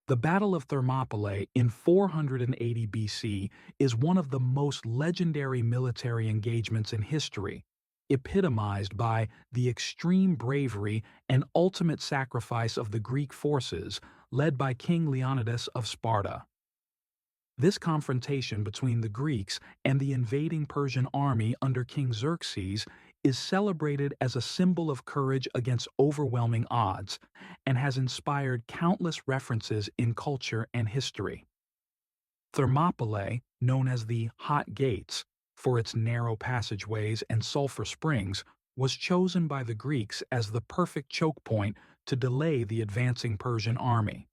The Battle of Thermopylae in 480 BC is one of the most legendary military engagements in history, epitomized by the extreme bravery and ultimate sacrifice of the Greek forces led by King Leonidas of Sparta. This confrontation between the Greeks and the invading Persian army under King Xerxes is celebrated as a symbol of courage against overwhelming odds and has inspired countless references in culture and history. Thermopylae, known as the Hot Gates for its narrow passageways and sulfur springs, was chosen by the Greeks as the perfect choke point to delay the advancing Persian army.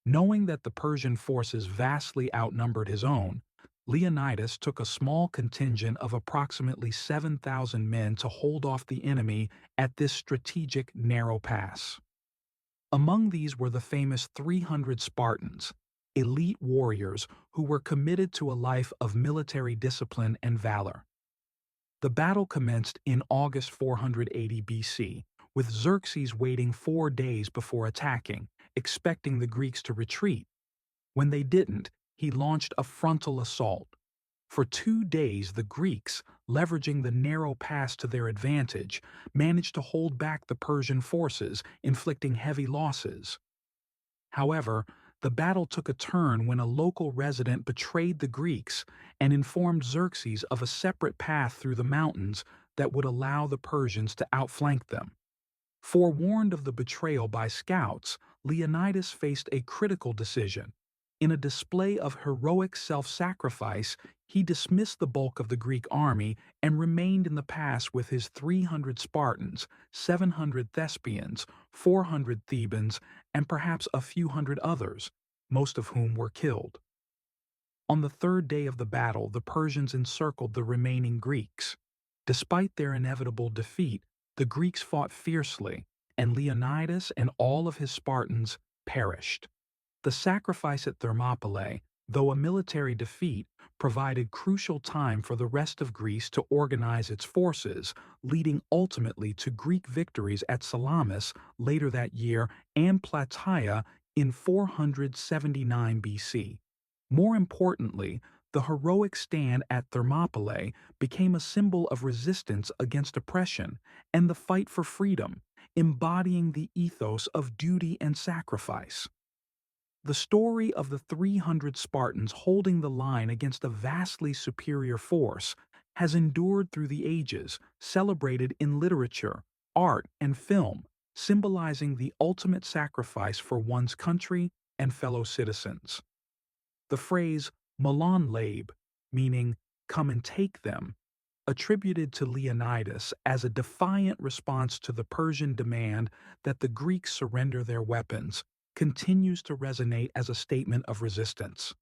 Knowing that the Persian forces vastly outnumbered his own, Leonidas took a small contingent of approximately 7,000 men to hold off the enemy at this strategic narrow pass. Among these were the famous 300 Spartans, elite warriors who were committed to a life of military discipline and valor. The battle commenced in August 480 BC, with Xerxes waiting 4 days before attacking, expecting the Greeks to retreat. When they didn't, he launched a frontal assault. For 2 days, the Greeks, leveraging the narrow pass to their advantage, managed to hold back the Persian forces, inflicting heavy losses. However, the battle took a turn when a local resident betrayed the Greeks and informed Xerxes of a separate path through the mountains that would allow the Persians to outflank them. Forewarned of the betrayal by scouts, Leonidas faced a critical decision. In a display of heroic self-sacrifice, he dismissed the bulk of the Greek army and remained in the pass with his 300 Spartans, 700 Thespians, 400 Thebans, and perhaps a few hundred others, most of whom were killed. On the third day of the battle, the Persians encircled the remaining Greeks. Despite their inevitable defeat, the Greeks fought fiercely, and Leonidas and all of his Spartans perished. The sacrifice at Thermopylae, though a military defeat, provided crucial time for the rest of Greece to organize its forces, leading ultimately to Greek victories at Salamis later that year and Plataea in 479 BC. More importantly, the heroic stand at Thermopylae became a symbol of resistance against oppression and the fight for freedom, embodying the ethos of duty and sacrifice. The story of the 300 Spartans holding the line against a vastly superior force has endured through the ages, celebrated in literature, art, and film, symbolizing the ultimate sacrifice for one's country and fellow citizens. The phrase "Malon Labe," meaning "come and take them," attributed to Leonidas as a defiant response to the Persian demand that the Greeks surrender their weapons, continues to resonate as a statement of resistance.